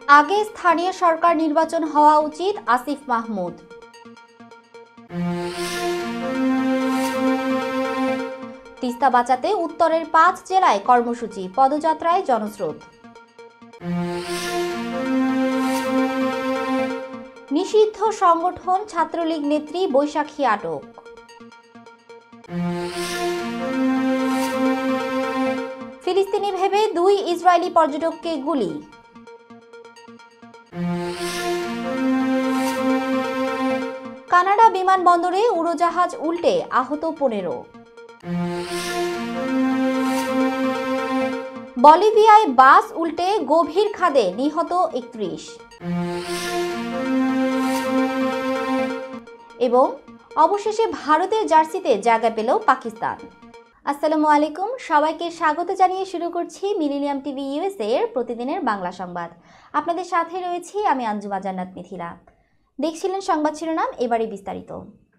আগে স্থানীয় সরকার নির্বাচন হওয়া উচিত আসিফ মাহমুদ। তিস্তা বাঁচাতে উত্তরের 5 জেলায় কর্মসূচি, পদযাত্রায় জনস্রোত। নিষিদ্ধ সংগঠন ছাত্রলীগ নেত্রী বৈশাখী আটক। ফিলিস্তিনি ভেবে 2 ইসরায়েলি পর্যটককে গুলি। কানাডা বিমানবন্দরে উড়োজাহাজ উল্টে আহত 15। বলিভিয়ায় বাস উল্টে গভীর খাদে নিহত 31। এবং অবশেষে ভারতের জার্সিতে জায়গা পেল পাকিস্তান। আসসালামু আলাইকুম, সবাইকে স্বাগত জানিয়ে শুরু করছি মিলেনিয়াম টিভি ইউএসএ এর প্রতিদিনের বাংলা সংবাদ। আপনাদের সাথে রয়েছি আমি আঞ্জুমা জান্নাত মিথিলা। দেখছিলেন সংবাদ শিরোনাম, এবারে বিস্তারিত।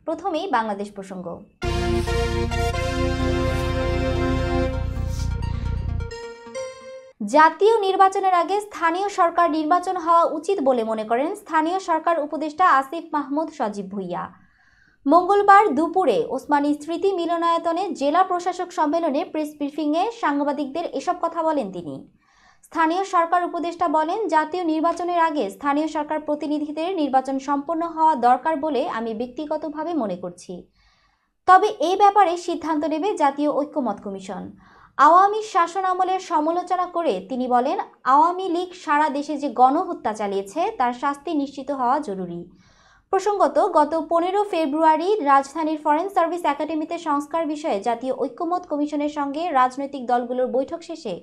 প্রথমেই বাংলাদেশ প্রসঙ্গ। জাতীয় নির্বাচনের আগে স্থানীয় সরকার নির্বাচন হওয়া উচিত বলে মনে করেন স্থানীয় সরকার উপদেষ্টা আসিফ মাহমুদ সজীব ভুঁইয়া। মঙ্গলবার দুপুরে ওসমানী স্মৃতি মিলনায়তনে জেলা প্রশাসক সম্মেলনে প্রেস ব্রিফিংয়ে সাংবাদিকদের এসব কথা বলেন তিনি। স্থানীয় সরকার উপদেষ্টা বলেন, জাতীয় নির্বাচনের আগে স্থানীয় সরকার প্রতিনিধিদের নির্বাচন সম্পন্ন হওয়া দরকার বলে আমি ব্যক্তিগতভাবে মনে করছি। তবে এই ব্যাপারে সিদ্ধান্ত নেবে জাতীয় ঐক্যমত্য কমিশন। আওয়ামী শাসন আমলের সমালোচনা করে তিনি বলেন, আওয়ামী লীগ সারা দেশে যে গণহত্যা চালিয়েছে তার শাস্তি নিশ্চিত হওয়া জরুরি। প্রসঙ্গত, গত 15 ফেব্রুয়ারি রাজধানীর ফরেন সার্ভিস একাডেমিতে সংস্কার বিষয়ে জাতীয় ঐক্যমত্য কমিশনের সঙ্গে রাজনৈতিক দলগুলোর বৈঠক শেষে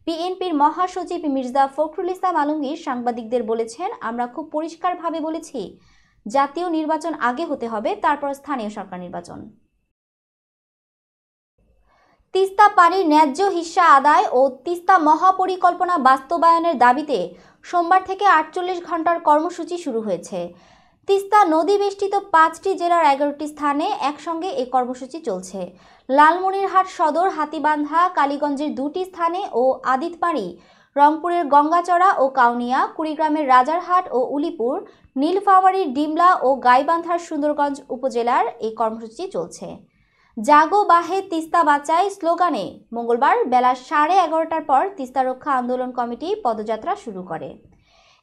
বিএনপির মহাসচিব মির্জা ফখরুল ইসলাম আলমগীর সাংবাদিকদের বলেছেন, আমরা খুব পরিষ্কারভাবে বলেছি জাতীয় নির্বাচন আগে হতে হবে, তারপর স্থানীয় সরকার নির্বাচন। তিস্তা পানির ন্যায্য হিস্সা আদায় ও তিস্তা মহাপরিকল্পনা বাস্তবায়নের দাবিতে সোমবার থেকে 48 ঘন্টার কর্মসূচি শুরু হয়েছে। তিস্তা নদী বেষ্টিত 5টি জেলার 11টি স্থানে একসঙ্গে এই কর্মসূচি চলছে। লালমনিরহাট সদর, হাতীবান্ধা, কালীগঞ্জের 2টি স্থানে ও আদিতবাড়ি, রংপুরের গঙ্গাচড়া ও কাউনিয়া, কুড়িগ্রামের রাজারহাট ও উলিপুর, নীলফামারীর ডিমলা ও গাইবান্ধার সুন্দরগঞ্জ উপজেলার এই কর্মসূচি চলছে। জাগো বাহে তিস্তা বাঁচাই স্লোগানে মঙ্গলবার বেলা 11:30টার পর তিস্তা রক্ষা আন্দোলন কমিটি পদযাত্রা শুরু করে।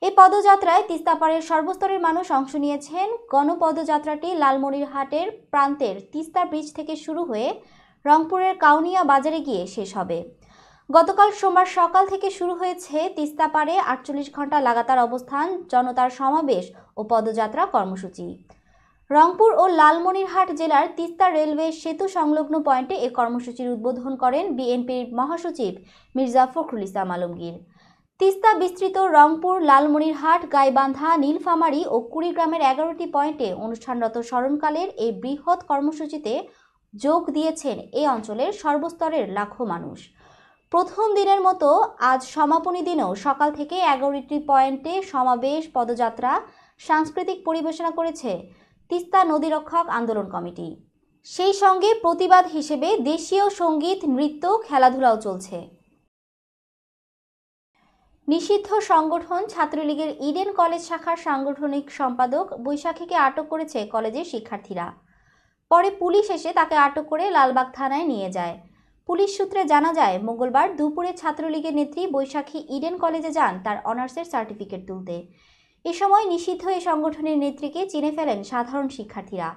এই পদযাত্রায় তিস্তাপাড়ের সর্বস্তরের মানুষ অংশ নিয়েছেন। গণপদযাত্রাটি লালমনিরহাটের প্রান্তের তিস্তা ব্রিজ থেকে শুরু হয়ে রংপুরের কাউনিয়া বাজারে গিয়ে শেষ হবে। গতকাল সোমবার সকাল থেকে শুরু হয়েছে তিস্তাপাড়ে 48 ঘন্টা লাগাতার অবস্থান, জনতার সমাবেশ ও পদযাত্রা কর্মসূচি। রংপুর ও লালমনিরহাট জেলার তিস্তা রেলওয়ে সেতু সংলগ্ন পয়েন্টে এই কর্মসূচির উদ্বোধন করেন বিএনপির মহাসচিব মির্জা ফখরুল ইসলাম আলমগীর। তিস্তা বিস্তৃত রংপুর, লালমনিরহাট, গাইবান্ধা, নীলফামারী ও কুড়িগ্রামের 11টি পয়েন্টে অনুষ্ঠানরত স্মরণকালের এই বৃহৎ কর্মসূচিতে যোগ দিয়েছেন এই অঞ্চলের সর্বস্তরের লাখো মানুষ। প্রথম দিনের মতো আজ সমাপনী দিনেও সকাল থেকে 11টি পয়েন্টে সমাবেশ, পদযাত্রা, সাংস্কৃতিক পরিবেশনা করেছে তিস্তা নদী রক্ষক আন্দোলন কমিটি। সেই সঙ্গে প্রতিবাদ হিসেবে দেশীয় সঙ্গীত, নৃত্য, খেলাধুলাও চলছে। নিষিদ্ধ সংগঠন ছাত্রলীগের ইডেন কলেজ শাখার সাংগঠনিক সম্পাদক বৈশাখীকে আটক করেছে কলেজের শিক্ষার্থীরা। পরে পুলিশ এসে তাকে আটক করে লালবাগ থানায় নিয়ে যায়। পুলিশ সূত্রে জানা যায়, মঙ্গলবার দুপুরে ছাত্রলীগের নেত্রী বৈশাখী ইডেন কলেজে যান তার অনার্সের সার্টিফিকেট তুলতে। এ সময় নিষিদ্ধ এই সংগঠনের নেত্রীকে চিনে ফেলেন সাধারণ শিক্ষার্থীরা।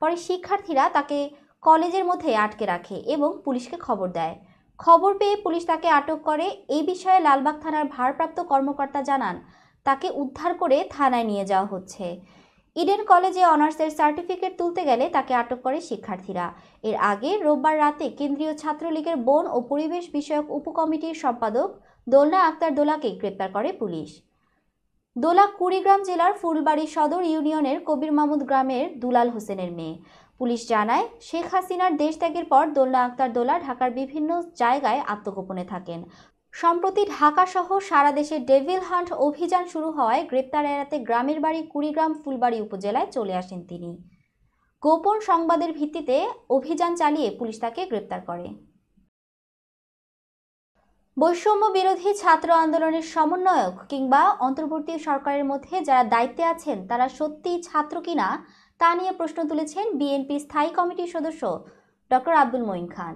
পরে শিক্ষার্থীরা তাকে কলেজের মধ্যে আটকে রাখে এবং পুলিশকে খবর দেয়। খবর পেয়ে পুলিশ তাকে আটক করে। এই বিষয়ে লালবাগ থানার ভারপ্রাপ্ত কর্মকর্তা জানান, তাকে উদ্ধার করে থানায় নিয়ে যাওয়া হচ্ছে। ইডেন কলেজে অনার্সের সার্টিফিকেট তুলতে গেলে তাকে আটক করে শিক্ষার্থীরা। এর আগে রোববার রাতে কেন্দ্রীয় ছাত্রলীগের বন ও পরিবেশ বিষয়ক উপকমিটির সম্পাদক দোলনা আক্তার দোলাকে গ্রেপ্তার করে পুলিশ। দোলা কুড়িগ্রাম জেলার ফুলবাড়ি সদর ইউনিয়নের কবির মাহমুদ গ্রামের দুলাল হোসেনের মেয়ে। পুলিশ জানায়, শেখ হাসিনার দেশত্যাগের পর দোলনা আক্তার দোলা ঢাকার বিভিন্ন জায়গায় আত্মগোপনে থাকেন। সম্প্রতি ঢাকা সহ সারা দেশে ডেভিল হান্ট অভিযান শুরু হওয়ায় গ্রেপ্তার এড়াতে গ্রামের বাড়ি কুড়িগ্রাম ফুলবাড়ি উপজেলায় চলে আসেন তিনি। গোপন সংবাদের ভিত্তিতে অভিযান চালিয়ে পুলিশ তাকে গ্রেপ্তার করে। বৈষম্য বিরোধী ছাত্র আন্দোলনের সমন্বয়ক কিংবা অন্তর্বর্তী সরকারের মধ্যে যারা দায়িত্বে আছেন তারা সত্যিই ছাত্র কিনা তা নিয়ে প্রশ্ন তুলেছেন বিএনপি স্থায়ী কমিটির সদস্য ডক্টর আব্দুল মঈন খান।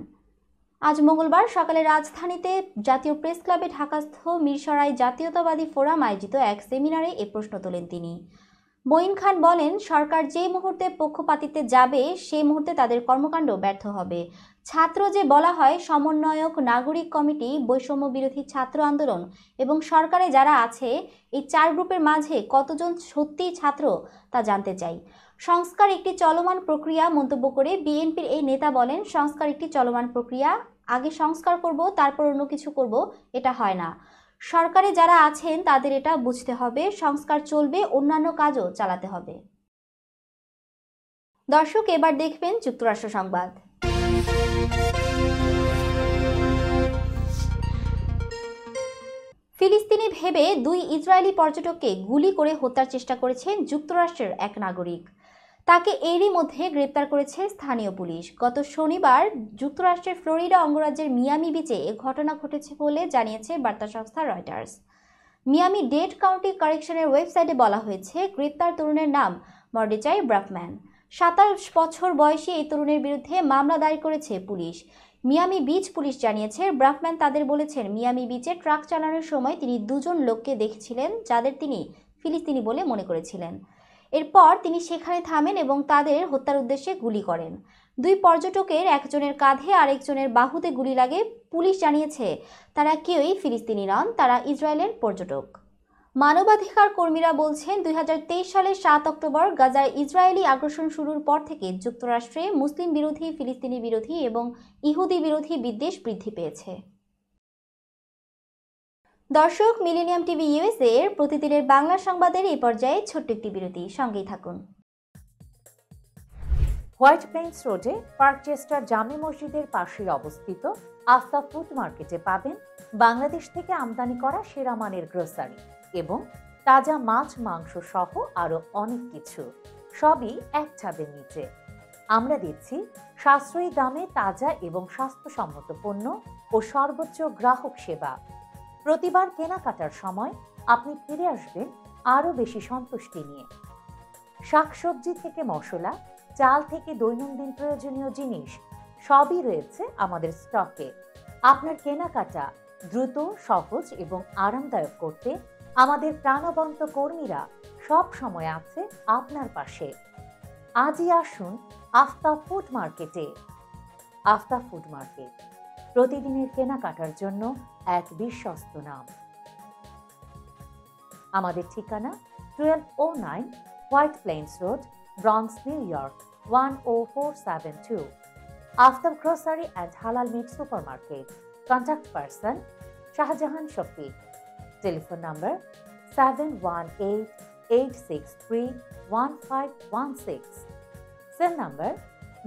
আজ মঙ্গলবার সকালে রাজধানীতে জাতীয় প্রেস ক্লাবে ঢাকাস্থ মিরসরাই জাতীয়তাবাদী ফোরাম আয়োজিত এক সেমিনারে এ প্রশ্ন তোলেন তিনি। মঈন খান বলেন, সরকার যে মুহূর্তে পক্ষপাতিত্বে যাবে সেই মুহূর্তে তাদের কর্মকাণ্ড ব্যর্থ হবে। ছাত্র যে বলা হয়, সমন্বয়ক, নাগরিক কমিটি, বৈষম্য বিরোধী ছাত্র আন্দোলন এবং সরকারে যারা আছে, এই চার গ্রুপের মাঝে কতজন সত্যিই ছাত্র তা জানতে চাই। সংস্কার একটি চলমান প্রক্রিয়া মন্তব্য করে বিএনপির এই নেতা বলেন, সংস্কার একটি চলমান প্রক্রিয়া, আগে সংস্কার করব তারপর অন্য কিছু করব, এটা হয় না। সরকারে যারা আছেন তাদের এটা বুঝতে হবে, সংস্কার চলবে, অন্যান্য কাজও চালাতে হবে। দর্শক, এবার দেখবেন যুক্তরাষ্ট্র সংবাদ। ফিলিস্তিনি ভেবে 2 ইসরায়েলি পর্যটককে গুলি করে হত্যার চেষ্টা করেছেন যুক্তরাষ্ট্রের এক নাগরিক। তাকে এরই মধ্যে গ্রেপ্তার করেছে স্থানীয় পুলিশ। গত শনিবার যুক্তরাষ্ট্রের ফ্লোরিডা অঙ্গরাজ্যের মিয়ামি বিচে এ ঘটনা ঘটেছে বলে জানিয়েছে বার্তা সংস্থা রয়টার্স। মিয়ামি ডেড কাউন্টি কারেকশনের ওয়েবসাইটে বলা হয়েছে, গ্রেপ্তার তরুণের নাম মর্ডেচাই ব্রাফম্যান। 27 বছর বয়সী এই তরুণের বিরুদ্ধে মামলা দায়ের করেছে পুলিশ। মিয়ামি বিচ পুলিশ জানিয়েছে, ব্রাফম্যান তাদের বলেছেন, মিয়ামি বিচে ট্রাক চালানোর সময় তিনি 2 জন লোককে দেখেছিলেন যাদের তিনি ফিলিস্তিনি বলে মনে করেছিলেন। এরপর তিনি সেখানে থামেন এবং তাদের হত্যার উদ্দেশ্যে গুলি করেন। 2 পর্যটকের একজনের কাঁধে আর একজনের বাহুতে গুলি লাগে। পুলিশ জানিয়েছে, তারা কেউই ফিলিস্তিনি নন, তারা ইসরায়েলের পর্যটক। মানবাধিকার কর্মীরা বলছেন, 2023 সালের 7 অক্টোবর গাজায় ইসরায়েলি আগ্রাসন শুরুর পর থেকে যুক্তরাষ্ট্রে মুসলিম বিরোধী, ফিলিস্তিনি বিরোধী এবং ইহুদি বিরোধী বিদ্বেষ বৃদ্ধি পেয়েছে। দর্শক, মিলেনিয়াম টিভি ইউএসএ এর প্রতিদিনের বাংলা সংবাদের এই পর্যায়ে ছোট্ট একটি বিরতি, সঙ্গেই থাকুন। হোয়াইট প্লেন্স রোডে পার্কচেস্টার জামে মসজিদের পাশে অবস্থিত আফতা ফুড মার্কেটে পাবেন বাংলাদেশ থেকে আমদানি করা সেরা মানের গ্রোসারি এবং তাজা মাছ, মাংস সহ আরো অনেক কিছু, সবই এক ছাদের নিচে। আমরা দিচ্ছি সাশ্রয়ী দামে তাজা এবং স্বাস্থ্যসম্মত পণ্য ও সর্বোচ্চ গ্রাহক সেবা। প্রতিবার কেনাকাটার সময় আপনি ফিরে আসবেন আরো বেশি সন্তুষ্টি নিয়ে। শাকসবজি থেকে মশলা, চাল থেকে দৈনন্দিন প্রয়োজনীয় জিনিস সবই রয়েছে আমাদের স্টকে। আপনার কেনাকাটা দ্রুত, সহজ এবং আরামদায়ক করতে আমাদের প্রাণবন্ত কর্মীরা সব সময় আছে আপনার পাশে। আজই আসুন আফতা ফুড মার্কেটে। আফতা ফুড মার্কেট, প্রতিদিনের কেনাকাটার জন্য এক বিশ্বস্ত নাম। আমাদের ঠিকানা 1209 White Plains Road, Bronx, New York 10472। Aftab grocery and halal meat supermarket. Contact person Shahjahan Shafiq. Telephone number 7188631516। Cell number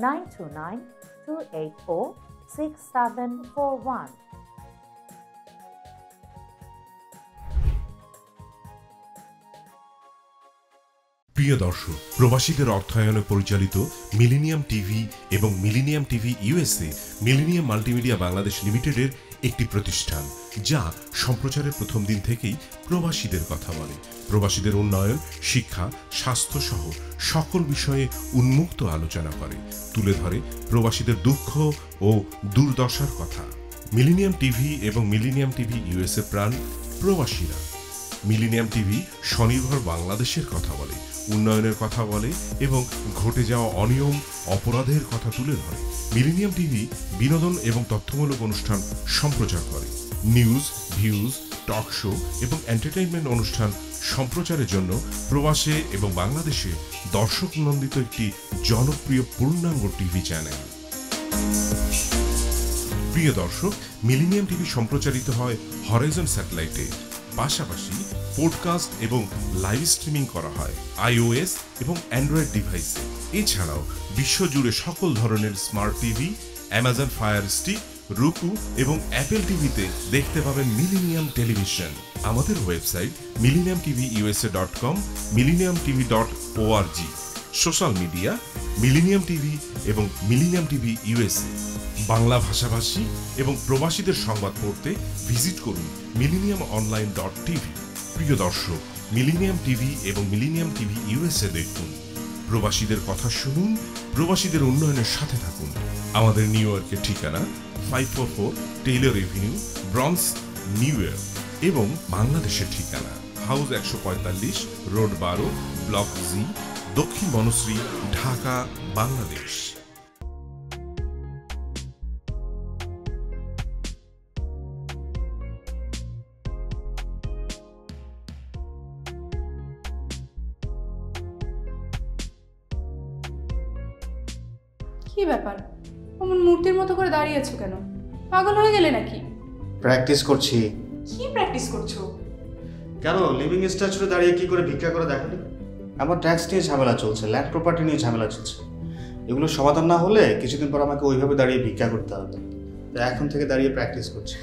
9292846741। প্রিয় দর্শক, প্রবাসীদের অর্থায়নে পরিচালিত মিলেনিয়াম টিভি এবং millennium TV USA millennium multimedia Bangladesh লিমিটেডের একটি প্রতিষ্ঠান, যা সম্প্রচারের প্রথম দিন থেকেই প্রবাসীদের কথা বলে। প্রবাসীদের উন্নয়ন, শিক্ষা, স্বাস্থ্য সহ সকল বিষয়ে উন্মুক্ত আলোচনা করে, তুলে ধরে প্রবাসীদের দুঃখ ও দুর্দশার কথা। মিলেনিয়াম টিভি এবং মিলেনিয়াম টিভি ইউএসএ প্রাণ প্রবাসীরা। মিলেনিয়াম টিভি স্বনির্ভর বাংলাদেশের কথা বলে, উন্নয়নের কথা বলে এবং ঘটে যাওয়া অনিয়ম, অপরাধের কথা তুলে ধরে। মিলেনিয়াম টিভি বিনোদন এবং তথ্যমূলক অনুষ্ঠান সম্প্রচার করে। নিউজ, ভিউজ, টক শো এবং এন্টারটেইনমেন্ট অনুষ্ঠান সম্প্রচারের জন্য প্রবাসে এবং বাংলাদেশে দর্শক নন্দিত একটি জনপ্রিয় পূর্ণাঙ্গ টিভি চ্যানেল। প্রিয় দর্শক, মিলেনিয়াম টিভি সম্প্রচারিত হয় হরাইজন স্যাটেলাইটে, পাশাপাশি পডকাস্ট এবং লাইভ স্ট্রিমিং করা হয় iOS এবং অ্যান্ড্রয়েড ডিভাইসে। এছাড়াও বিশ্বজুড়ে সকল ধরনের smart TV, Amazon fire stick, রুকু এবং অ্যাপেল টিভিতে দেখতে পাবেন মিলেনিয়াম টেলিভিশন। আমাদের website millenniumtvusa.com, millenniumtv.org। Social media millennium TV এবং মিলেনিয়াম টিভি ইউএসএ। বাংলা ভাষাভাষী এবং প্রবাসীদের সংবাদ পড়তে ভিজিট করুন millenniumonline.tv। প্রিয় দর্শক, মিলেনিয়াম টিভি এবং মিলেনিয়াম টিভি ইউএসএ দেখুন। প্রবাসীদের কথা শুনুন, প্রবাসীদের উন্নয়নের সাথে থাকুন। আমাদের নিউ ইয়র্কের ঠিকানা 544 Taylor Avenue, bronze, new York এবং বাংলাদেশের ঠিকানা হাউস 145, রোড 12, ব্লক জি, দক্ষিণ বনশ্রী, ঢাকা, বাংলাদেশ। কি ব্যাপার, অমন মূর্তির মতো করে দাঁড়িয়ে আছো কেন? পাগল হয়ে গেলে নাকি? প্র্যাকটিস করছি। কি প্র্যাকটিস করছো? কেন লিভিং স্ট্যাচুরে দাঁড়িয়ে কি করে ভিক্ষা করে দেখালি? আমার ট্যাক্স নিয়ে ঝামেলা চলছে, ল্যান্ড প্রপার্টি নিয়ে ঝামেলা চলছে। এগুলো সমাধান না হলে কিছুদিন পর আমাকে ওইভাবে দাঁড়িয়ে ভিক্ষা করতে হবে। তাই এখন থেকে দাঁড়িয়ে প্র্যাকটিস করছি।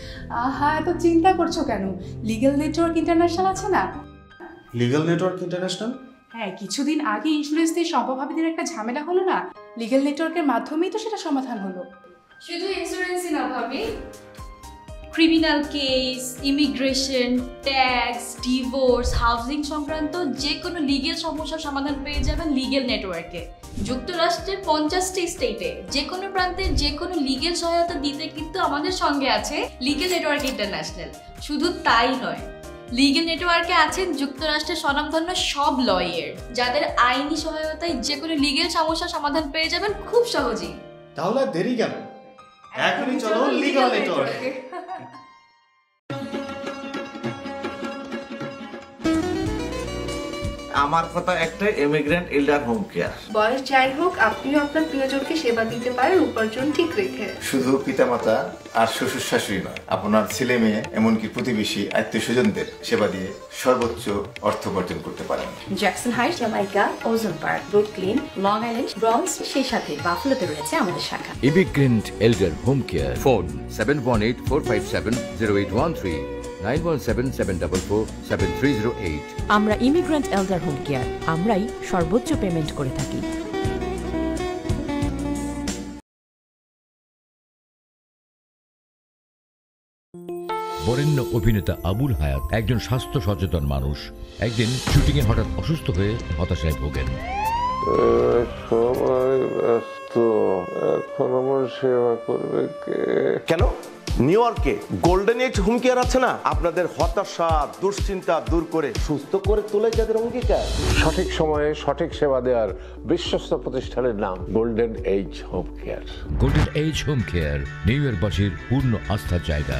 আহা, এত চিন্তা করছো কেন? লিগ্যাল নেটওয়ার্ক ইন্টারন্যাশনাল আছে না? Legal network international? হ্যাঁ, কিছুদিন আগে ইন্স্যুরেন্স দিয়ে সম্পভাবীদের একটা ঝামেলা হলো না, লিগ্যাল নেটওয়ার্কের মাধ্যমেই তো সেটা সমাধান হলো। শুধু ইন্স্যুরেন্সই না ভাবি, criminal case, immigration, tax, divorce, housing সংক্রান্ত যে কোনো লিগ্যাল সমস্যার সমাধান পেয়ে যাবেন লিগ্যাল নেটওয়ার্কে। যুক্তরাষ্ট্রের 50টি স্টেটে যে কোনো প্রান্তে যে কোনো লিগ্যাল সহায়তা দিতে কিন্তু আমাদের সঙ্গে আছে লিগ্যাল নেটওয়ার্ক ইন্টারন্যাশনাল। শুধু তাই নয়, লিগ্যাল নেটওয়ার্কে আছেন যুক্তরাষ্ট্রের স্বনামধন্য সব লয়ার, যাদের আইনি সহায়তায় যে কোনো লিগ্যাল সমস্যার সমাধান পেয়ে যাবেন খুব সহজেই। তাহলে দেরি কেন? এখনই চলো লিগ্যাল নেটওয়ার্কে। আমার কথা একটাই, ইমিগ্রেন্ট এল্ডার হোম কেয়ার। বয়স যাই হোক, আপনিও আপনার প্রিয়জনকে সেবা দিতে পারেন উপার্জন ঠিক রেখে। শুধু পিতামাতা আর শ্বশুর শাশুড়ি নয়, আপনার ছেলে মেয়ে এমনকি প্রতিবেশী আত্মীয় স্বজনদের সেবা দিয়ে সর্বোচ্চ অর্থ উপার্জন করতে পারেন। জ্যাকসন হাইটস, জামাইকা, ওজন park, Brooklyn, long island, bronze, সেই সাথে বাফলোতে রয়েছে আমাদের শাখা। Immigrant এল্ডার home care. ফোন 7184570813, 9177447308। আমরা ইমিগ্রেন্ট এল্ডার হোম কেয়ার, আমরাই সর্বোচ্চ পেমেন্ট করে থাকি। বরেণ্য অভিনেতা আবুল হায়াত একজন স্বাস্থ্য সচেতন মানুষ। একদিন শুটিংয়ে হঠাৎ অসুস্থ হয়ে হতাশায় ভোগেন। সবাই ব্যস্ত, এখন আমার সেবা করবে কে? কেন? নিউ ইয়র্কে গোল্ডেন এজ হোম কেয়ার আছে না, আপনাদের হতাশা দুশ্চিন্তা দূর করে সুস্থ করে তোলে যাদের অঙ্গীকার। সঠিক সময়ে সঠিক সেবা দেওয়ার বিশ্বস্ত প্রতিষ্ঠানের নাম golden age home care. Golden age home care New ইয়র্কবাসীর পূর্ণ আস্থার জায়গা।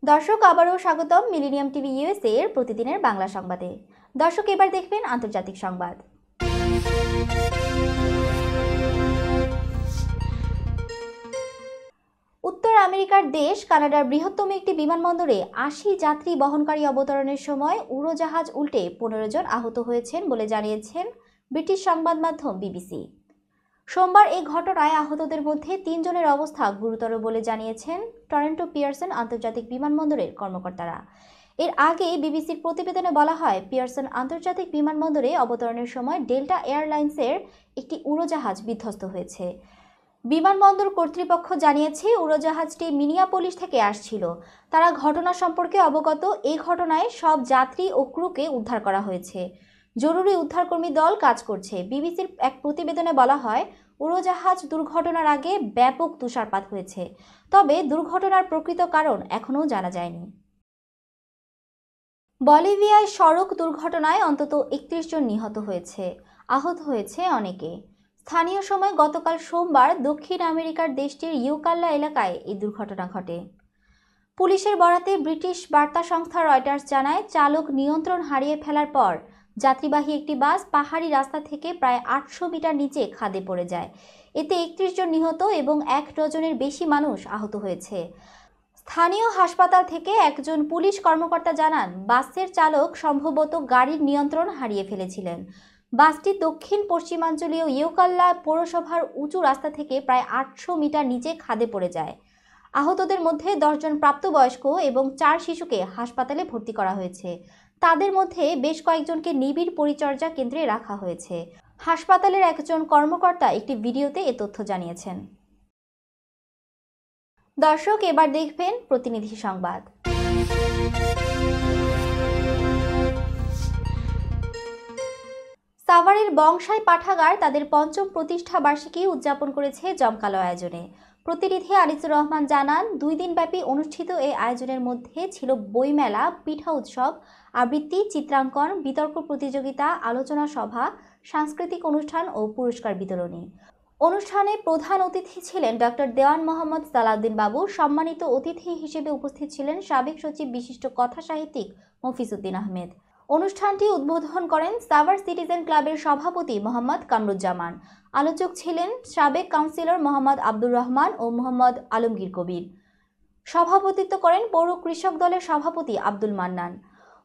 দর্শক, আবারও স্বাগতম মিলেনিয়াম টিভি ইউএসএ এর প্রতিদিনের বাংলা সংবাদে। দর্শক, এবার দেখবেন আন্তর্জাতিক সংবাদ। উত্তর আমেরিকার দেশ কানাডার বৃহত্তম একটি বিমানবন্দরে 80 যাত্রী বহনকারী অবতরণের সময় উড়োজাহাজ উল্টে 15 জন আহত হয়েছেন বলে জানিয়েছেন ব্রিটিশ সংবাদ মাধ্যম বিবিসি। সোমবার এই ঘটনায় আহতদের মধ্যে 3 জনের অবস্থা গুরুতর বলে জানিয়েছেন টরন্টো পিয়ারসন আন্তর্জাতিক বিমানবন্দরের কর্মকর্তারা। এর আগে বিবিসির প্রতিবেদনে বলা হয়, পিয়ারসন আন্তর্জাতিক বিমানবন্দরে অবতরণের সময় ডেল্টা এয়ারলাইন্সের একটি উড়োজাহাজ বিধ্বস্ত হয়েছে। বিমানবন্দর কর্তৃপক্ষ জানিয়েছে উড়োজাহাজটি মিনিয়াপোলিস থেকে আসছিল। তারা ঘটনা সম্পর্কে অবগত। এই ঘটনায় সব যাত্রী ও ক্রুকে উদ্ধার করা হয়েছে। জরুরি উদ্ধারকর্মী দল কাজ করছে। বিবিসির এক প্রতিবেদনে বলা হয়, উড়োজাহাজ দুর্ঘটনার আগে ব্যাপক তুষারপাত হয়েছে, তবে দুর্ঘটনার প্রকৃত কারণ এখনও জানা যায়নি। বলিভিয়ায় সড়ক দুর্ঘটনায় অন্তত 31 জন নিহত হয়েছে, আহত হয়েছে অনেকে। স্থানীয় সময় গতকাল সোমবার দক্ষিণ আমেরিকার দেশটির ইউকাল্লা এলাকায় এই দুর্ঘটনা ঘটে। পুলিশের বরাতে ব্রিটিশ বার্তা সংস্থা রয়টার্স জানায়, চালক নিয়ন্ত্রণ হারিয়ে ফেলার পর যাত্রীবাহী একটি বাস পাহাড়ি রাস্তা থেকে প্রায় 800 মিটার নিচে খাদে পড়ে যায়। এতে 31 জন নিহত এবং 1 ডজনের বেশি মানুষ আহত হয়েছে। স্থানীয় হাসপাতাল থেকে একজন পুলিশ কর্মকর্তা জানান, বাসের চালক সম্ভবত গাড়ির নিয়ন্ত্রণ হারিয়ে ফেলেছিলেন। বাসটি দক্ষিণ পশ্চিমাঞ্চলীয় ইউকাল্লা পৌরসভার উঁচু রাস্তা থেকে প্রায় 800 মিটার নিচে খাদে পড়ে যায়। আহতদের মধ্যে 10 জন প্রাপ্তবয়স্ক এবং 4 শিশুকে হাসপাতালে ভর্তি করা হয়েছে। তাদের মধ্যে বেশ কয়েকজনকে নিবিড় পরিচর্যা কেন্দ্রে রাখা হয়েছে। হাসপাতালের একজন কর্মকর্তা একটি ভিডিওতে এ তথ্য জানিয়েছেন। দর্শক, এবার দেখবেন প্রতিনিধি সংবাদ। সাভারের বংশাই পাঠাগার তাদের পঞ্চম প্রতিষ্ঠা বার্ষিকী উদযাপন করেছে জমকালো আয়োজনে। প্রতিনিধি আনিসুর রহমান জানান, 2 দিনব্যাপী অনুষ্ঠিত এই আয়োজনের মধ্যে ছিল বইমেলা, পিঠা উৎসব, আবৃত্তি, চিত্রাঙ্কন, বিতর্ক প্রতিযোগিতা, আলোচনা সভা, সাংস্কৃতিক অনুষ্ঠান ও পুরস্কার বিতরণী। অনুষ্ঠানে প্রধান অতিথি ছিলেন ডক্টর দেওয়ান মোহাম্মদ সালাউদ্দিন বাবু। সম্মানিত অতিথি হিসেবে উপস্থিত ছিলেন সাবেক সচিব বিশিষ্ট কথা সাহিত্যিক মফিজ উদ্দিন আহমেদ। অনুষ্ঠানটি উদ্বোধন করেন সাভার সিটিজেন ক্লাবের সভাপতি মোহাম্মদ কামরুজ্জামান। আলোচক ছিলেন সাবেক কাউন্সিলর মোহাম্মদ আব্দুর রহমান ও মোহাম্মদ আলমগীর কবির। সভাপতিত্ব করেন পৌর কৃষক দলের সভাপতি আব্দুল মান্নান।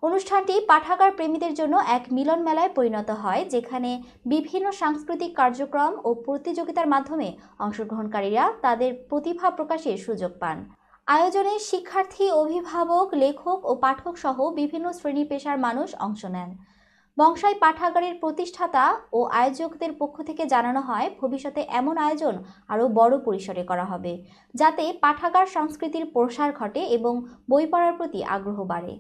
অনুষ্ঠানটি পাঠাগার প্রেমীদের জন্য এক মিলন মেলায় পরিণত হয়, যেখানে বিভিন্ন সাংস্কৃতিক কার্যক্রম ও প্রতিযোগিতার মাধ্যমে অংশগ্রহণকারীরা তাদের প্রতিভা প্রকাশের সুযোগ পান। আয়োজনে শিক্ষার্থী, অভিভাবক, লেখক ও পাঠক সহ বিভিন্ন শ্রেণী পেশার মানুষ অংশ নেন। বংশাই পাঠাগারের প্রতিষ্ঠাতা ও আয়োজকদের পক্ষ থেকে জানানো হয়, ভবিষ্যতে এমন আয়োজন আরও বড় পরিসরে করা হবে, যাতে পাঠাগার সংস্কৃতির প্রসার ঘটে এবং বই পড়ার প্রতি আগ্রহ বাড়ে।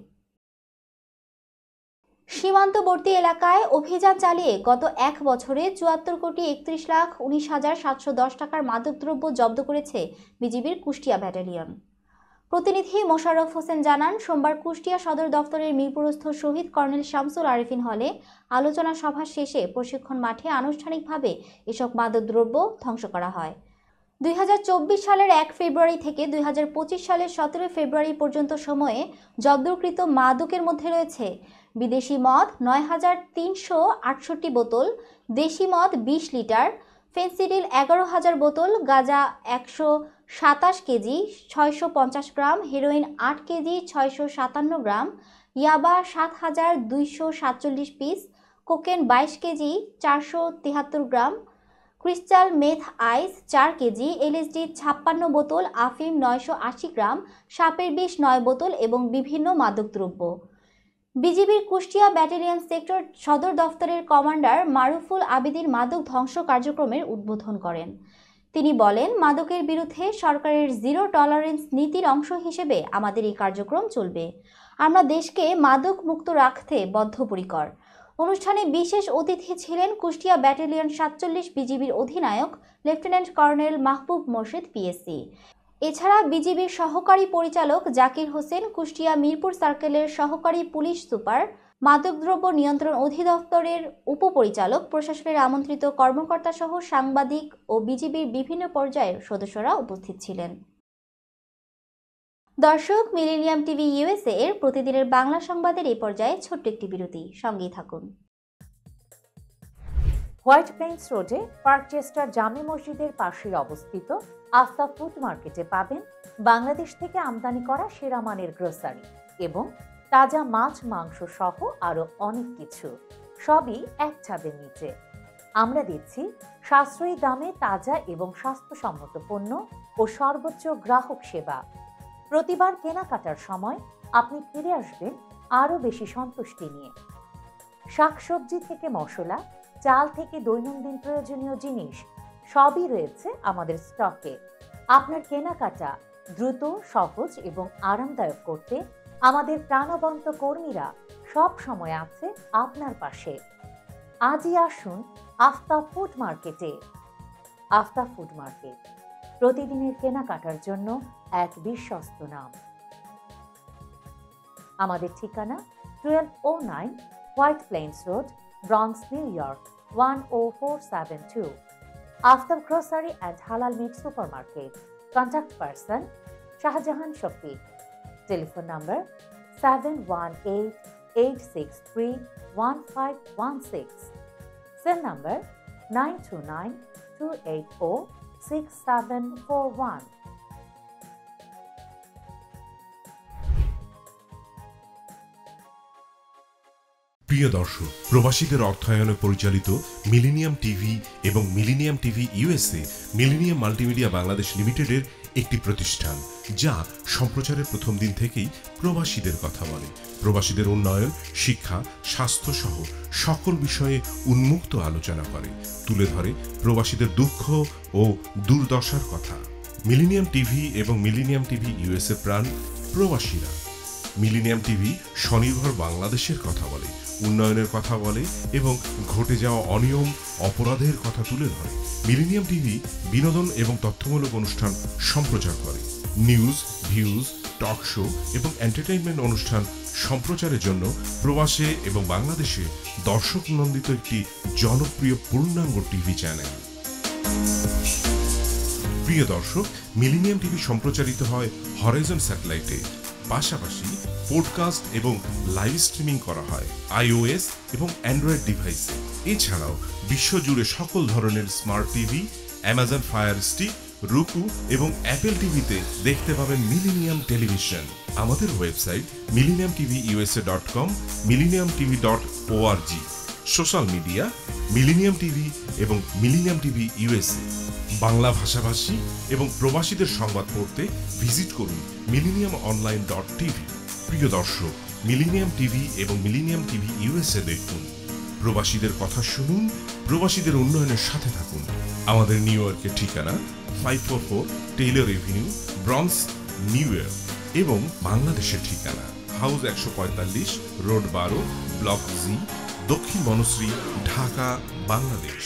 সীমান্তবর্তী এলাকায় অভিযান চালিয়ে গত 1 বছরে 74,31,19,710 টাকার মাদকদ্রব্য জব্দ করেছে বিজিবির কুষ্টিয়া ব্যাটালিয়ন। প্রতিনিধি মোশাররফ হোসেন জানান, সোমবার কুষ্টিয়া সদর দফতরের মিরপুরস্থ শহীদ কর্নেল শামসুল আরেফিন হলে আলোচনা সভা শেষে প্রশিক্ষণ মাঠে আনুষ্ঠানিকভাবে এসব মাদকদ্রব্য ধ্বংস করা হয়। 2024 সালের 1 ফেব্রুয়ারি থেকে 2025 সালের 17 ফেব্রুয়ারি পর্যন্ত সময়ে জব্দকৃত মাদকের মধ্যে রয়েছে বিদেশি মদ 9,368 বোতল, দেশি মদ 20 লিটার, ফেন্সিডিল 11,000 বোতল, গাঁজা 127 কেজি 650 গ্রাম, হেরোইন 8 কেজি 657 গ্রাম, ইয়াবা 7,247 পিস, কোকেন 22 কেজি 473 গ্রাম, ক্রিস্টাল মেথ আইস 4 কেজি, এলএসডি 56 বোতল, আফিম 980 গ্রাম, সাপের বিষ 9 বোতল এবং বিভিন্ন মাদকদ্রব্য। বিজিবির কুষ্টিয়া ব্যাটালিয়ন সেক্টর সদর দফতরের কমান্ডার মারুফুল আবেদিন মাদক ধ্বংস কার্যক্রমের উদ্বোধন করেন। তিনি বলেন, মাদকের বিরুদ্ধে সরকারের জিরো টলারেন্স নীতির অংশ হিসেবে আমাদের এই কার্যক্রম চলবে। আমরা দেশকে মাদক মুক্ত রাখতে বদ্ধপরিকর। অনুষ্ঠানে বিশেষ অতিথি ছিলেন কুষ্টিয়া ব্যাটালিয়ন 47 বিজিবির অধিনায়ক লেফটেন্যান্ট কর্নেল মাহবুব মোর্শেদ পিএসসি। এছাড়া বিজিবির সহকারী পরিচালক জাকির হোসেন, কুষ্টিয়া মিরপুর সার্কেলের সহকারী পুলিশ সুপার, মাদকদ্রব্য নিয়ন্ত্রণ অধিদপ্তরের উপপরিচালক, প্রশাসনের আমন্ত্রিত কর্মকর্তা সহ সাংবাদিক ও বিজিবির বিভিন্ন পর্যায়ের সদস্যরা উপস্থিত ছিলেন। দর্শক, মিলেনিয়াম টিভি ইউএসএ এর প্রতিদিনের বাংলা সংবাদের এই পর্যায়ে ছোট্ট একটি বিরতি, সঙ্গেই থাকুন। হোয়াইট প্লেন্স রোডে পার্কচেস্টার জামে মসজিদের পাশে অবস্থিত আস্থা ফুড মার্কেটে পাবেন বাংলাদেশ থেকে আমদানি করা সেরা মানের গ্রোসারি এবং তাজা মাছ, মাংস সহ আরো অনেক কিছু, সবই এক ছাদের নিচে। আমরা দিচ্ছি সাশ্রয়ী দামে তাজা এবং স্বাস্থ্যসম্মত পণ্য ও সর্বোচ্চ গ্রাহক সেবা। প্রতিবার কেনাকাটার সময় আপনি ফিরে আসবেন আরও বেশি সন্তুষ্টি নিয়ে। শাকসবজি থেকে মশলা, চাল থেকে দৈনন্দিন প্রয়োজনীয় জিনিস সবই রয়েছে আমাদের স্টকে। আপনার কেনাকাটা দ্রুত, সহজ এবং আরামদায়ক করতে আমাদের প্রাণবন্ত কর্মীরা সব সময় আছে আপনার পাশে। আজই আসুন আস্থা ফুড মার্কেটে। আস্থা ফুড মার্কেট, প্রতিদিনের কেনাকাটার জন্য এক বিশ্বস্ত নাম। আমাদের ঠিকানা 1209 White Plains Road, Bronx, New York 10472। Aftab grocery and halal meat supermarket. Contact person Shahjahan Shafiq. Telephone number 7188631516। Cell number 9292806741। প্রিয় দর্শক, প্রবাসীদের অর্থায়নে পরিচালিত মিলেনিয়াম টিভি এবং millennium TV USA millennium multimedia Bangladesh লিমিটেডের একটি প্রতিষ্ঠান, যা সম্প্রচারের প্রথম দিন থেকেই প্রবাসীদের কথা বলে। প্রবাসীদের উন্নয়ন, শিক্ষা, স্বাস্থ্য সহ সকল বিষয়ে উন্মুক্ত আলোচনা করে, তুলে ধরে প্রবাসীদের দুঃখ ও দুর্দশার কথা। মিলেনিয়াম টিভি এবং মিলেনিয়াম টিভি ইউএসএ প্রাণ প্রবাসীরা। মিলেনিয়াম টিভি স্বনির্ভর বাংলাদেশের কথা বলে, উন্নয়নের কথা বলে এবং ঘটে যাওয়া অনিয়ম অপরাধের কথা তুলে ধরে। মিলেনিয়াম টিভি বিনোদন এবং তথ্যমূলক অনুষ্ঠান সম্প্রচার করে। নিউজ, ভিউজ, টক শো এবং এন্টারটেইনমেন্ট অনুষ্ঠান সম্প্রচারের জন্য প্রবাসে এবং বাংলাদেশে দর্শক নন্দিত একটি জনপ্রিয় পূর্ণাঙ্গ টিভি চ্যানেল। প্রিয় দর্শক, মিলেনিয়াম টিভি সম্প্রচারিত হয় হরাইজন স্যাটেলাইটে। পাশাপাশি পডকাস্ট এবং লাইভ স্ট্রিমিং করা হয় iOS এবং অ্যান্ড্রয়েড ডিভাইসে। এছাড়াও বিশ্বজুড়ে সকল ধরনের smart TV, Amazon fire stick, রুকু এবং অ্যাপেল টিভিতে দেখতে পাবেন মিলেনিয়াম টেলিভিশন। আমাদের website millenniumtvusa.com, millenniumtv.org। Social media millennium TV এবং মিলেনিয়াম টিভি ইউএসএ। বাংলা ভাষাভাষী এবং প্রবাসীদের সংবাদ পড়তে ভিজিট করুন millenniumonline.tv। প্রিয় দর্শক, মিলেনিয়াম টিভি এবং মিলেনিয়াম টিভি ইউএসএ দেখুন। প্রবাসীদের কথা শুনুন, প্রবাসীদের উন্নয়নের সাথে থাকুন। আমাদের নিউ ইয়র্কের ঠিকানা 544 Taylor Avenue, bronze, new York এবং বাংলাদেশের ঠিকানা হাউস 145, রোড 12, ব্লক জি, দক্ষিণ বনশ্রী, ঢাকা, বাংলাদেশ।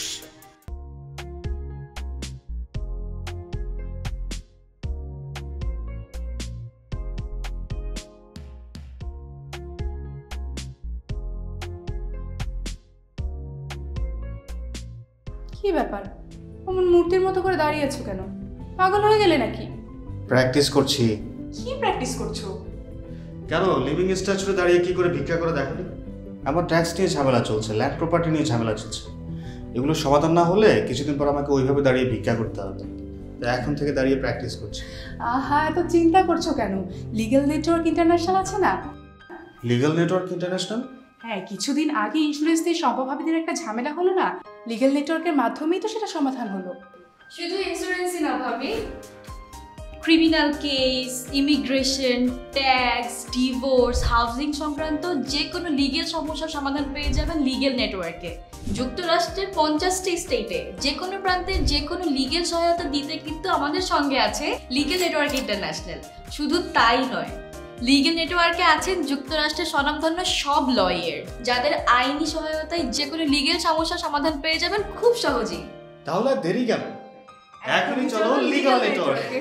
কি ব্যাপার, অমন মূর্তির মতো করে দাঁড়িয়ে আছো কেন? পাগল হয়ে গেলে নাকি? প্র্যাকটিস করছি। কি প্র্যাকটিস করছো? কেন লিভিং স্ট্যাচুরে দাঁড়িয়ে কি করে ভিক্ষা করে দেখনি? আমার ট্যাক্স নিয়ে ঝামেলা চলছে, ল্যান্ড প্রপার্টি নিয়ে ঝামেলা চলছে। এগুলো সমাধান না হলে কিছুদিন পর আমাকে ওইভাবে দাঁড়িয়ে ভিক্ষা করতে হবে। তাই এখন থেকে দাঁড়িয়ে প্র্যাকটিস করছি। আহা, এত চিন্তা করছো কেন? লিগ্যাল নেটওয়ার্ক ইন্টারন্যাশনাল আছে না? Legal network international? হ্যাঁ, কিছুদিন আগে ইন্স্যুরেন্স দিয়ে সম্পভাবীদের একটা ঝামেলা হলো না? লিগ্যাল নেটওয়ার্কের মাধ্যমেই তো সেটা সমাধান হলো। শুধু ইন্স্যুরেন্সই না ভাবি, criminal case, immigration, tax, divorce, housing সংক্রান্ত যে কোনো লিগেল সমস্যার সমাধান পেয়ে যাবেন লিগেল নেটওয়ার্কে। যুক্তরাষ্ট্রের 50টি স্টেটে যে কোনো প্রান্তে যে কোনো লিগেল সহায়তা দিতে কিন্তু আমাদের সঙ্গে আছে লিগেল নেটওয়ার্ক ইন্টারন্যাশনাল। শুধু তাই নয়, লিগেল নেটওয়ার্কে আছেন যুক্তরাষ্ট্রের স্বনামধন্য সব লয়ার, যাদের আইনি সহায়তায় যে কোনো লিগেল সমস্যার সমাধান পেয়ে যাবেন খুব সহজেই। তাহলে দেরি কেন? এখনই চলো লিগ্যাল নেটওয়ার্কে।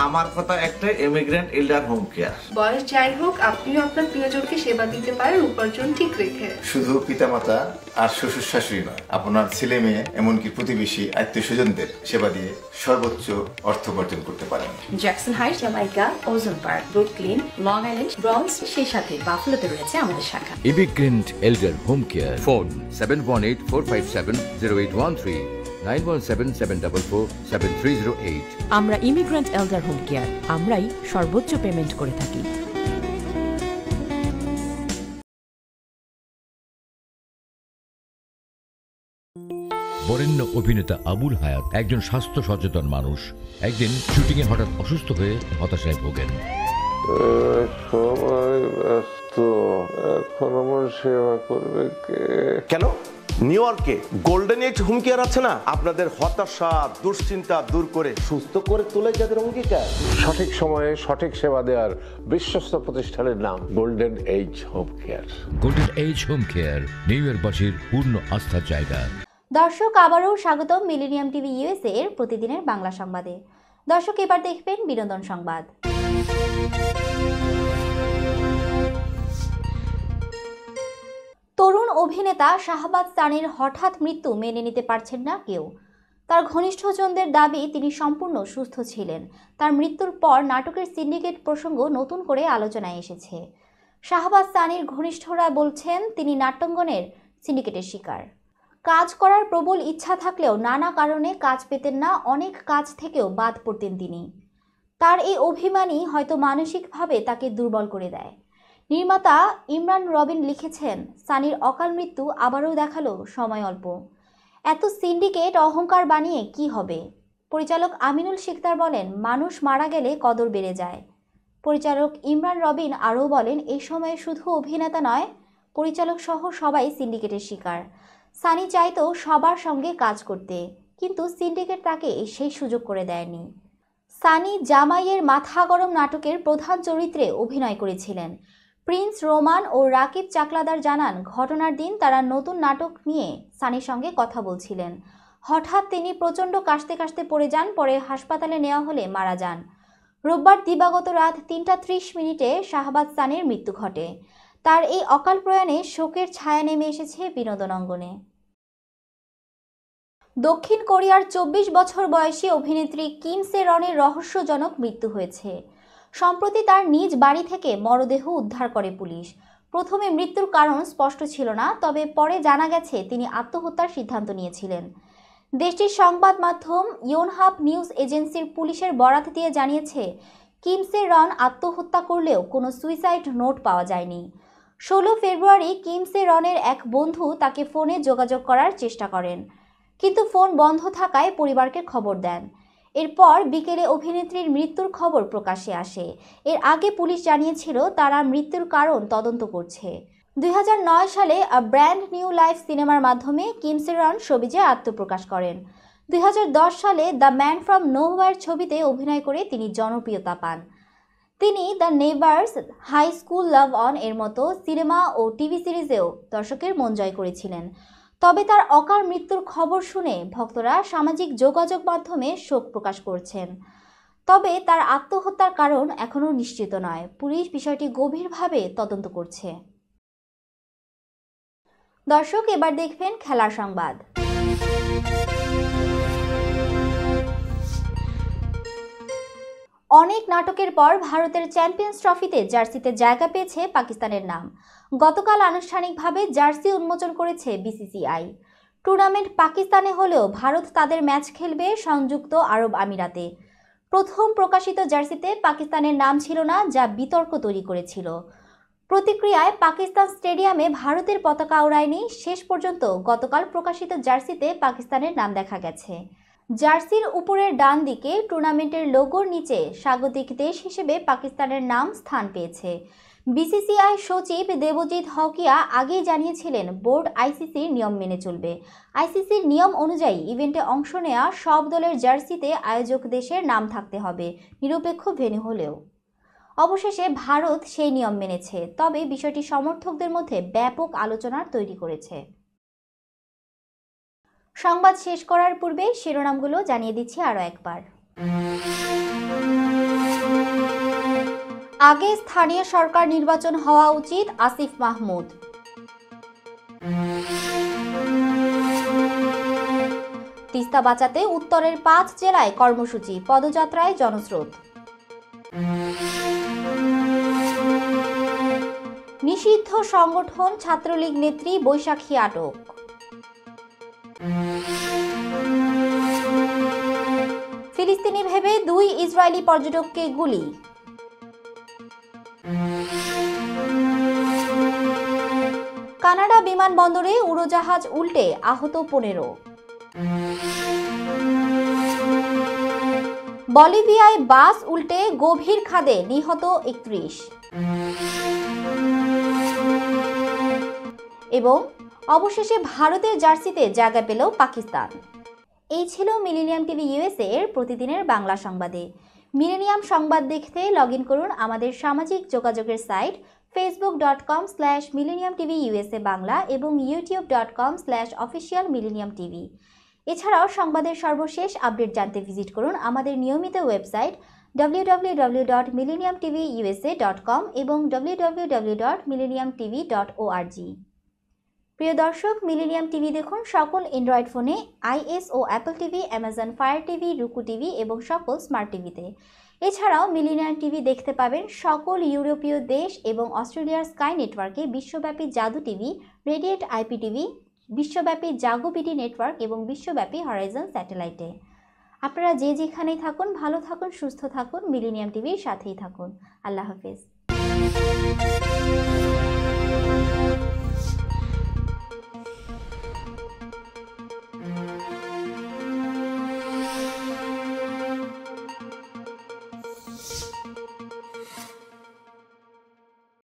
আমার কথা একটাই, ইমিগ্রেন্ট এল্ডার হোম কেয়ার। বয়স যাই হোক, আপনিও আপনার প্রিয়জনকে সেবা দিতে পারেন উপার্জন ঠিক রেখে। শুধু পিতামাতা আর শ্বশুর শাশুড়ি নয়, আপনার ছেলে মেয়ে এমনকি প্রতিবেশী আত্মীয় স্বজনদের সেবা দিয়ে সর্বোচ্চ অর্থ উপার্জন করতে পারেন। জ্যাকসন হাইট, জামাইকা, ওজন park, Brooklyn, long island, bronze, সেই সাথে বাফলোতে রয়েছে আমাদের শাখা। Immigrant এল্ডার home care. ফোন 7184570813, 9177447308। আমরা ইমিগ্রেন্ট এল্ডার হোম কেয়ার, আমরাই সর্বোচ্চ পেমেন্ট করে থাকি। বরেণ্য অভিনেতা আবুল হায়াত একজন স্বাস্থ্য সচেতন মানুষ। একদিন শুটিংয়ে হঠাৎ অসুস্থ হয়ে হতাশায় ভোগেন। সবাই ব্যস্ত, এখন আমার সেবা করবে কে? কেন নিউ ইয়র্কে গোল্ডেন এজ হোম কেয়ার আছে না? আপনাদের হতাশা দুশ্চিন্তা দূর করে সুস্থ করে তোলে যাদের অঙ্গীকার। সঠিক সময়ে সঠিক সেবা দেওয়ার বিশ্বস্ত প্রতিষ্ঠানের নাম golden age home care. Golden age home care New ইয়র্কবাসীর পূর্ণ আস্থার জায়গা। দর্শক, আবারও স্বাগতম মিলেনিয়াম টিভি ইউএসএ এর প্রতিদিনের বাংলা সংবাদে। দর্শক, এবার দেখবেন বিনোদন সংবাদ। তরুণ অভিনেতা শাহবাজ সানির হঠাৎ মৃত্যু মেনে নিতে পারছেন না কেউ। তার ঘনিষ্ঠজনদের দাবি তিনি সম্পূর্ণ সুস্থ ছিলেন। তার মৃত্যুর পর নাটকের সিন্ডিকেট প্রসঙ্গ নতুন করে আলোচনায় এসেছে। শাহবাজ সানির ঘনিষ্ঠরা বলছেন তিনি নাট্যাঙ্গনের সিন্ডিকেটের শিকার। কাজ করার প্রবল ইচ্ছা থাকলেও নানা কারণে কাজ পেতেন না, অনেক কাজ থেকেও বাদ পড়তেন তিনি। তার এই অভিমানই হয়তো মানসিকভাবে তাকে দুর্বল করে দেয়। নির্মাতা ইমরান রবিন লিখেছেন, সানির অকাল মৃত্যু আবারও দেখালো সময় অল্প। এত সিন্ডিকেট অহংকার বানিয়ে কি হবে? পরিচালক আমিনুল শিকদার বলেন, মানুষ মারা গেলে কদর বেড়ে যায়। পরিচালক ইমরান রবিন আরও বলেন, এই সময়ে শুধু অভিনেতা নয়, পরিচালক সহ সবাই সিন্ডিকেটের শিকার। সানি চাইতো সবার সঙ্গে কাজ করতে, কিন্তু সিন্ডিকেট তাকে সেই সুযোগ করে দেয়নি। সানি জামাইয়ের মাথা গরম নাটকের প্রধান চরিত্রে অভিনয় করেছিলেন। প্রিন্স রোমান ও রাকিব চাকলাদার জানান, ঘটনার দিন তারা নতুন নাটক নিয়ে সানির সঙ্গে কথা বলছিলেন। হঠাৎ তিনি প্রচণ্ড কাশতে কাশতে পড়ে যান, পরে হাসপাতালে নেওয়া হলে মারা যান। রোববার দিবাগত রাত 3:30 শাহবাজ সানির মৃত্যু ঘটে। তার এই অকাল প্রয়াণে শোকের ছায়া নেমে এসেছে বিনোদন অঙ্গনে। দক্ষিণ কোরিয়ার 24 বছর বয়সী অভিনেত্রী কিম সে রনের রহস্যজনক মৃত্যু হয়েছে। সম্প্রতি তার নিজ বাড়ি থেকে মরদেহ উদ্ধার করে পুলিশ। প্রথমে মৃত্যুর কারণ স্পষ্ট ছিল না, তবে পরে জানা গেছে তিনি আত্মহত্যার সিদ্ধান্ত নিয়েছিলেন। দেশটির সংবাদ মাধ্যম ইয়োনহাপ নিউজ এজেন্সির পুলিশের বরাত দিয়ে জানিয়েছে, কিম সে রন আত্মহত্যা করলেও কোনো সুইসাইড নোট পাওয়া যায়নি। 16 ফেব্রুয়ারি কিম সে রনের এক বন্ধু তাকে ফোনে যোগাযোগ করার চেষ্টা করেন, কিন্তু ফোন বন্ধ থাকায় পরিবারকে খবর দেন। এরপর বিকেলে অভিনেত্রীর মৃত্যুর খবর প্রকাশ্যে আসে। এর আগে পুলিশ জানিয়েছিল তারা মৃত্যুর কারণ তদন্ত করছে। 2009 সালে আ ব্র্যান্ড নিউ লাইফ সিনেমার মাধ্যমে কিম সে রন সবিজে আত্মপ্রকাশ করেন। 2010 সালে দ্য ম্যান ফ্রম নোহোয়্যার ছবিতে অভিনয় করে তিনি জনপ্রিয়তা পান। তিনি the neighbours, high school love on এর মতো সিনেমা ও টিভি সিরিজেও দর্শকের মন জয় করেছিলেন। তবে তার অকাল মৃত্যুর খবর শুনে ভক্তরা সামাজিক যোগাযোগ মাধ্যমে শোক প্রকাশ করছেন। তবে তার আত্মহত্যার কারণ এখনও নিশ্চিত নয়। পুলিশ বিষয়টি গভীরভাবে তদন্ত করছে। দর্শক, এবার দেখবেন খেলার সংবাদ। অনেক নাটকের পর ভারতের চ্যাম্পিয়ন্স ট্রফিতে জার্সিতে জায়গা পেয়েছে পাকিস্তানের নাম। গতকাল আনুষ্ঠানিকভাবে জার্সি উন্মোচন করেছে বিসিসিআই। টুর্নামেন্ট পাকিস্তানে হলেও ভারত তাদের ম্যাচ খেলবে সংযুক্ত আরব আমিরাতে। প্রথম প্রকাশিত জার্সিতে পাকিস্তানের নাম ছিল না, যা বিতর্ক তৈরি করেছিল। প্রতিক্রিয়ায় পাকিস্তান স্টেডিয়ামে ভারতের পতাকা ওড়ায়নি। শেষ পর্যন্ত গতকাল প্রকাশিত জার্সিতে পাকিস্তানের নাম দেখা গেছে। জার্সির উপরের ডান দিকে টুর্নামেন্টের লোগোর নিচে স্বাগতিক দেশ হিসেবে পাকিস্তানের নাম স্থান পেয়েছে। বিসিসিআই সচিব দেবজিৎ হকিয়া আগেই জানিয়েছিলেন, বোর্ড আইসিসির নিয়ম মেনে চলবে। আইসিসির নিয়ম অনুযায়ী ইভেন্টে অংশ নেওয়া সব দলের জার্সিতে আয়োজক দেশের নাম থাকতে হবে, নিরপেক্ষ ভেন্যু হলেও। অবশেষে ভারত সেই নিয়ম মেনেছে, তবে বিষয়টি সমর্থকদের মধ্যে ব্যাপক আলোচনার তৈরি করেছে। সংবাদ শেষ করার পূর্বে শিরোনামগুলো জানিয়ে দিচ্ছি আরও একবার। আগে স্থানীয় সরকার নির্বাচন হওয়া উচিত, আসিফ মাহমুদ। তিস্তা বাঁচাতে উত্তরের 5 জেলায় কর্মসূচি, পদযাত্রায় জনস্রোত। নিষিদ্ধ সংগঠন ছাত্রলীগ নেত্রী বৈশাখী আটক। ফিলিস্তিনি ভেবে 2 ইসরায়েলি পর্যটককে গুলি। কানাডা বিমানবন্দরে উড়োজাহাজ উল্টে আহত 15। বলিভিয়ায় বাস উল্টে গভীর খাদে নিহত 31। এবং অবশেষে ভারতের জার্সিতে জায়গা পেল পাকিস্তান। এই ছিল মিলেনিয়াম টিভি ইউএসএ এর প্রতিদিনের বাংলা সংবাদে। মিলেনিয়াম সংবাদ দেখতে লগ ইন করুন আমাদের সামাজিক যোগাযোগের সাইট facebook.com/millenniumtvusa বাংলা এবং youtube.com/officialmillenniumtv। এছাড়াও সংবাদের সর্বশেষ আপডেট জানতে ভিজিট করুন আমাদের নিয়মিত ওয়েবসাইট www.millenniumtvusa.com এবং www.millenniumtv.org। প্রিয় দর্শক, মিলেনিয়াম টিভি দেখুন সকল অ্যান্ড্রয়েড ফোনে, iOS ও Apple TV, Amazon Fire TV, Roku TV এবং সকল স্মার্ট টিভিতে। এছাড়াও মিলেনিয়াম টিভি দেখতে পাবেন সকল ইউরোপীয় দেশ এবং অস্ট্রেলিয়ার স্কাই নেটওয়ার্কে, বিশ্বব্যাপী জাদু টিভি, রেডিয়েট আইপি টিভি, বিশ্বব্যাপী জাগো বিডি নেটওয়ার্ক এবং বিশ্বব্যাপী হরাইজন স্যাটেলাইটে। আপনারা যে যেখানেই থাকুন, ভালো থাকুন, সুস্থ থাকুন, মিলেনিয়াম টিভির সাথেই থাকুন। আল্লাহ হাফেজ।